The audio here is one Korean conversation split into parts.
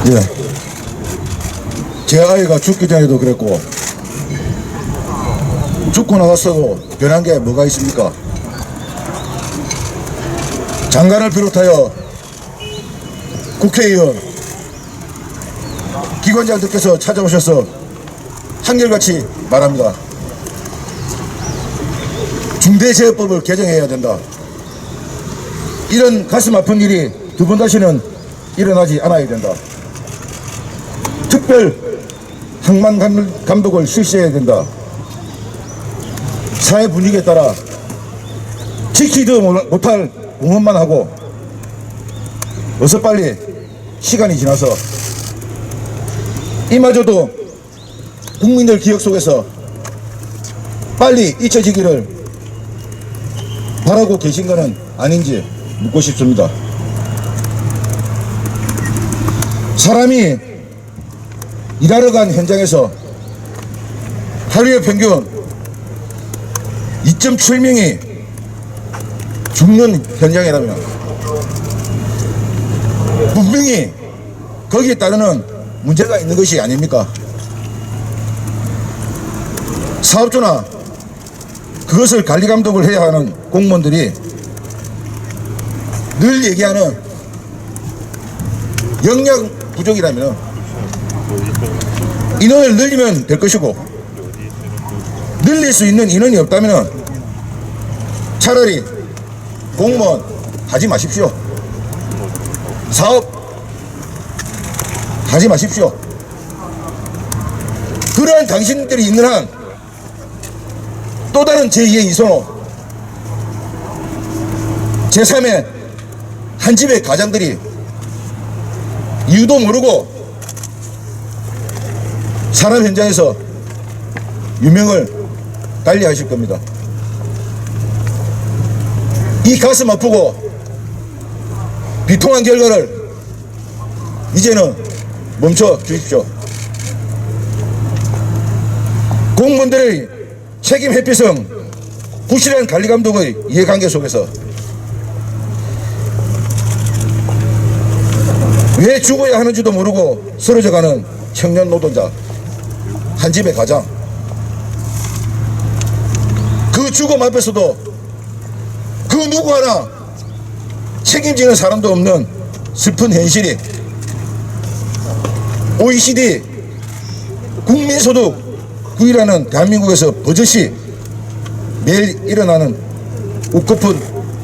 예. 제 아이가 죽기 전에도 그랬고 죽고 나갔어도 변한 게 뭐가 있습니까? 장관을 비롯하여 국회의원, 기관장들께서 찾아오셔서 한결같이 말합니다. 중대재해법을 개정해야 된다. 이런 가슴 아픈 일이 두 번 다시는 일어나지 않아야 된다. 특별 항만 감독을 실시해야 된다. 사회 분위기에 따라 지키지도 못할 공헌만 하고 어서 빨리 시간이 지나서 이마저도 국민들 기억 속에서 빨리 잊혀지기를 바라고 계신 것은 아닌지 묻고 싶습니다. 사람이 일하러 간 현장에서 하루에 평균 2.7명이 죽는 현장이라면 분명히 거기에 따르는 문제가 있는 것이 아닙니까? 사업주나 그것을 관리 감독을 해야 하는 공무원들이 늘 얘기하는 역량 부족이라면 인원을 늘리면 될 것이고, 늘릴 수 있는 인원이 없다면 차라리 공무원 하지 마십시오. 사업 하지 마십시오. 그러한 당신들이 있는 한 또 다른 제2의 이선호, 제3의 한 집의 가장들이 이유도 모르고 산업 현장에서 유명을 달리하실 겁니다. 이 가슴 아프고 비통한 결과를 이제는 멈춰 주십시오. 공무원들의 책임 회피성, 부실한 관리 감독의 이해관계 속에서 왜 죽어야 하는지도 모르고 쓰러져가는 청년 노동자, 한 집의 가장, 그 죽음 앞에서도 그 누구 하나 책임지는 사람도 없는 슬픈 현실이 OECD 국민소득 9위라는 대한민국에서 버젓이 매일 일어나는 웃고픈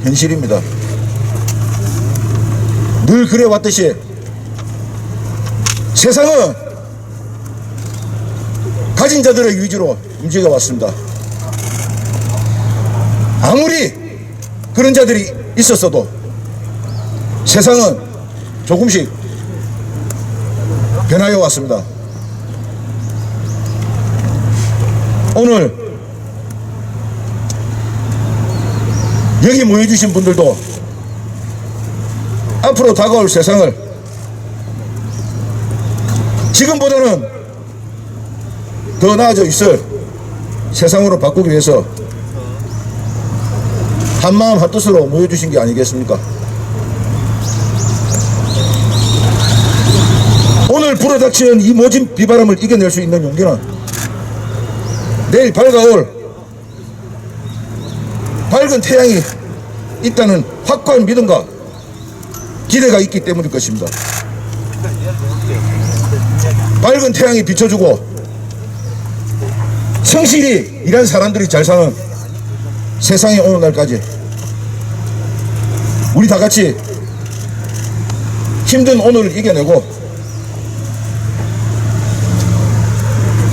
현실입니다. 늘 그래왔듯이 세상은 가진 자들의 위주로 움직여왔습니다. 아무리 그런 자들이 있었어도 세상은 조금씩 변하여 왔습니다. 오늘 여기 모여주신 분들도 앞으로 다가올 세상을 지금보다는 더 나아져 있을 세상으로 바꾸기 위해서 한마음 한뜻으로 모여주신 게 아니겠습니까? 오늘 불어닥치는 이 모진 비바람을 이겨낼 수 있는 용기는 내일 밝아올 밝은 태양이 있다는 확고한 믿음과 기대가 있기 때문일 것입니다. 밝은 태양이 비춰주고 성실히 일한 사람들이 잘 사는 세상에 오는 날까지 우리 다 같이 힘든 오늘을 이겨내고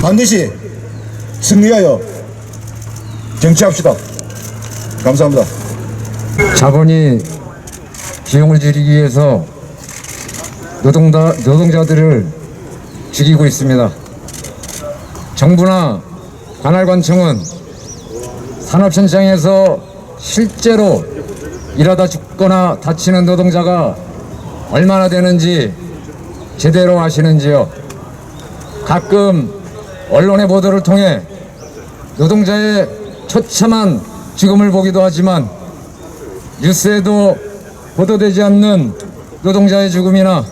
반드시 승리하여 정치합시다. 감사합니다. 자본이 비용을 줄이기 위해서 노동자들을 죽이고 있습니다. 정부나 관할관청은 산업 현장에서 실제로 일하다 죽거나 다치는 노동자가 얼마나 되는지 제대로 아시는지요? 가끔 언론의 보도를 통해 노동자의 처참한 죽음을 보기도 하지만 뉴스에도 보도되지 않는 노동자의 죽음이나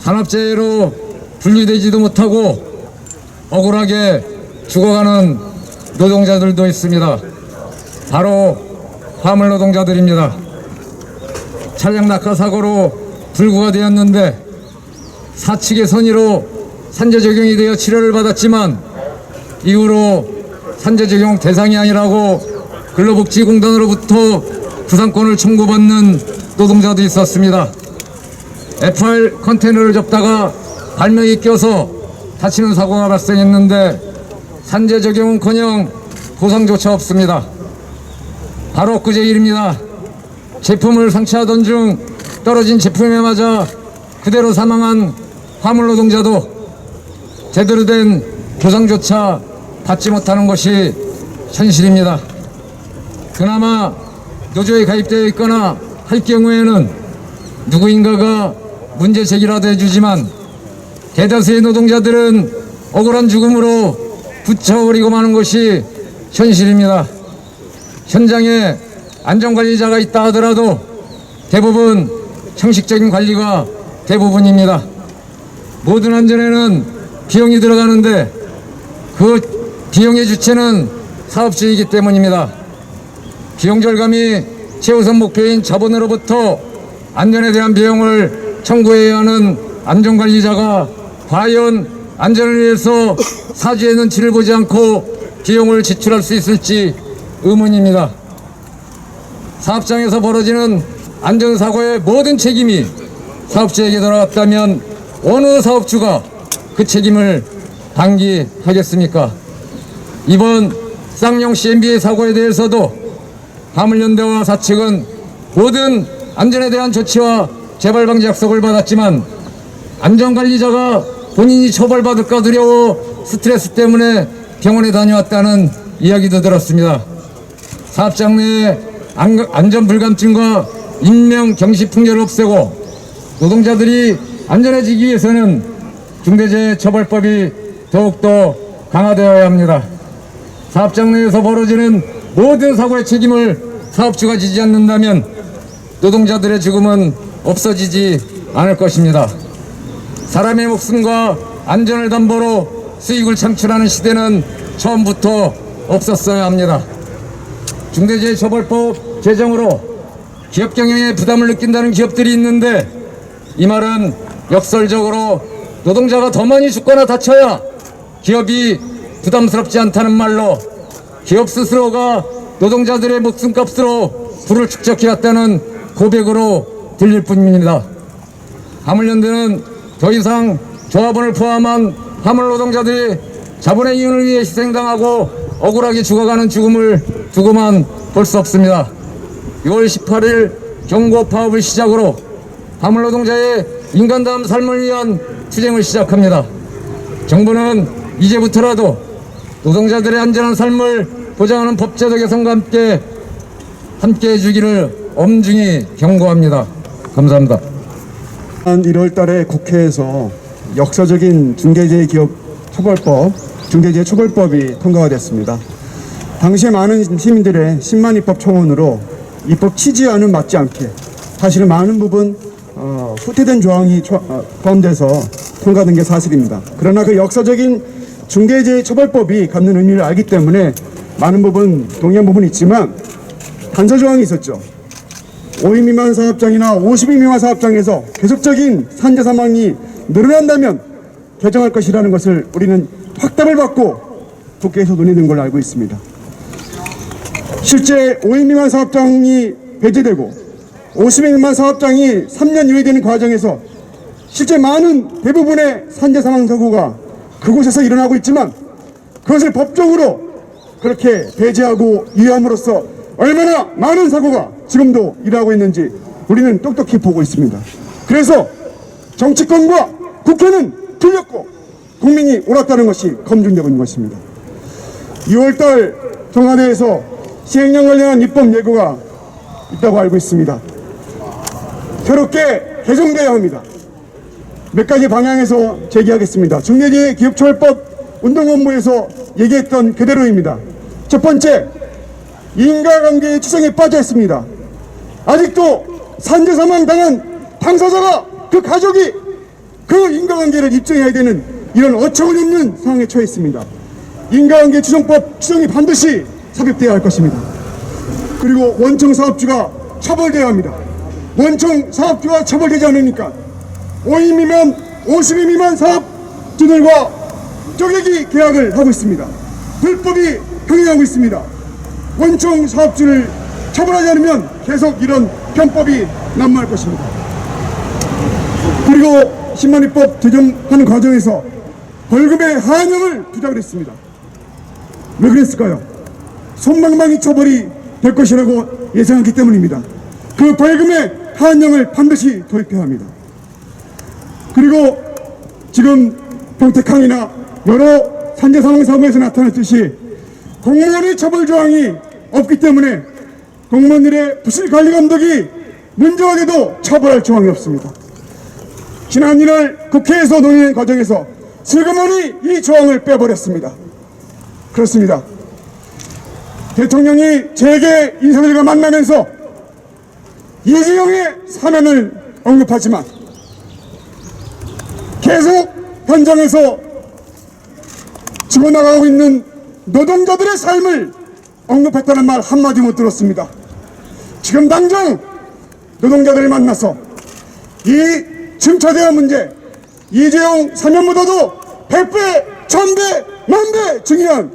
산업재해로 분리되지도 못하고 억울하게 죽어가는 노동자들도 있습니다. 바로 화물 노동자들입니다. 차량 낙하 사고로 불구가 되었는데 사측의 선의로 산재 적용이 되어 치료를 받았지만 이후로 산재 적용 대상이 아니라고 근로복지공단으로부터 구상권을 청구받는 노동자도 있었습니다. FR 컨테이너를 접다가 발명이 껴서 다치는 사고가 발생했는데 산재 적용은커녕 보상조차 없습니다. 바로 엊그제 일입니다. 제품을 상차하던 중 떨어진 제품에 맞아 그대로 사망한 화물 노동자도 제대로 된 보상조차 받지 못하는 것이 현실입니다. 그나마 노조에 가입되어 있거나 할 경우에는 누구인가가 문제 제기라도 해주지만 대다수의 노동자들은 억울한 죽음으로 붙여버리고 마는 것이 현실입니다. 현장에 안전관리자가 있다 하더라도 대부분 형식적인 관리가 대부분입니다. 모든 안전에는 비용이 들어가는데 그 비용의 주체는 사업주이기 때문입니다. 비용 절감이 최우선 목표인 자본으로부터 안전에 대한 비용을 청구해야 하는 안전관리자가 과연 안전을 위해서 사주의 눈치를 보지 않고 비용을 지출할 수 있을지 의문입니다. 사업장에서 벌어지는 안전사고의 모든 책임이 사업주에게 돌아갔다면 어느 사업주가 그 책임을 방기하겠습니까? 이번 쌍용 CMB의 사고에 대해서도 화물연대와 사측은 모든 안전에 대한 조치와 재발방지 약속을 받았지만 안전관리자가 본인이 처벌받을까 두려워 스트레스 때문에 병원에 다녀왔다는 이야기도 들었습니다. 사업장 내에 안전불감증과 인명경시풍열을 없애고 노동자들이 안전해지기 위해서는 중대재해처벌법이 더욱더 강화되어야 합니다. 사업장 내에서 벌어지는 모든 사고의 책임을 사업주가 지지 않는다면 노동자들의 죽음은 없어지지 않을 것입니다. 사람의 목숨과 안전을 담보로 수익을 창출하는 시대는 처음부터 없었어야 합니다. 중대재해처벌법 제정으로 기업 경영에 부담을 느낀다는 기업들이 있는데 이 말은 역설적으로 노동자가 더 많이 죽거나 다쳐야 기업이 부담스럽지 않다는 말로 기업 스스로가 노동자들의 목숨값으로 부를 축적해왔다는 고백으로 들릴 뿐입니다. 화물연대는 더 이상 조합원을 포함한 화물 노동자들이 자본의 이윤을 위해 희생당하고 억울하게 죽어가는 죽음을 두고만 볼 수 없습니다. 6월 18일 경고 파업을 시작으로 화물 노동자의 인간다운 삶을 위한 투쟁을 시작합니다. 정부는 이제부터라도 노동자들의 안전한 삶을 보장하는 법제도 개선과 함께 해주기를 엄중히 경고합니다. 감사합니다. 1월 달에 국회에서 역사적인 중대재해처벌법이 통과가 됐습니다. 당시에 많은 시민들의 10만 입법 청원으로 입법 취지와는 맞지 않게 사실은 많은 부분 후퇴된 조항이 포함돼서 통과된 게 사실입니다. 그러나 그 역사적인 중대재해처벌법이 갖는 의미를 알기 때문에 많은 부분 동의한 부분이 있지만 단서 조항이 있었죠. 5인 미만 사업장이나 50인 미만 사업장에서 계속적인 산재 사망이 늘어난다면 개정할 것이라는 것을 우리는 확답을 받고 국회에서 논의된 걸로 알고 있습니다. 실제 5인 미만 사업장이 배제되고 50인 미만 사업장이 3년 유예되는 과정에서 실제 많은 대부분의 산재 사망 사고가 그곳에서 일어나고 있지만 그것을 법적으로 그렇게 배제하고 유예함으로써 얼마나 많은 사고가 지금도 일어나고 있는지 우리는 똑똑히 보고 있습니다. 그래서 정치권과 국회는 틀렸고 국민이 옳았다는 것이 검증되고 있는 것입니다. 2월달 청와대에서 시행령 관련한 입법 예고가 있다고 알고 있습니다. 새롭게 개정되어야 합니다. 몇 가지 방향에서 제기하겠습니다. 중대재해기업처벌법 운동본부에서 얘기했던 그대로입니다. 첫 번째, 인과관계의 추정에 빠져 있습니다. 아직도 산재 사망 당한 당사자가 그 가족이 그 인과관계를 입증해야 되는 이런 어처구니없는 상황에 처해 있습니다. 인과관계 추정법 추정이 반드시 삽입되어야 할 것입니다. 그리고 원청 사업주가 처벌되어야 합니다. 원청 사업주가 처벌되지 않으니까 5인 미만 50인 미만 사업주들과 쪼개기 계약을 하고 있습니다. 불법이 흥행하고 있습니다. 원청 사업주를 처벌하지 않으면 계속 이런 편법이 난무할 것입니다. 그리고 신만입법 제정하는 과정에서 벌금의 한형을 부탁을 했습니다. 왜 그랬을까요? 손방망이 처벌이 될 것이라고 예상했기 때문입니다. 그 벌금의 한형을 반드시 도입해야 합니다. 그리고 지금 평택항이나 여러 산재 사망 사고에서 나타났듯이 공무원의 처벌 조항이 없기 때문에 공무원들의 부실 관리 감독이 문제가 돼도 처벌할 조항이 없습니다. 지난 1월 국회에서 논의하는 과정에서 슬그머니 이 조항을 빼버렸습니다. 그렇습니다. 대통령이 재계 인사들과 만나면서 이재용의 사면을 언급하지만 계속 현장에서 죽어나가고 있는 노동자들의 삶을 언급했다는 말 한마디 못 들었습니다. 지금 당장 노동자들을 만나서 이 증차대화 문제, 이재용 사면보다도 100배, 1000배, 1000배 중요한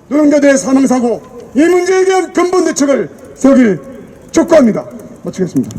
노동자들의 사망사고, 이 문제에 대한 근본 대책을 세우길 촉구합니다. 마치겠습니다.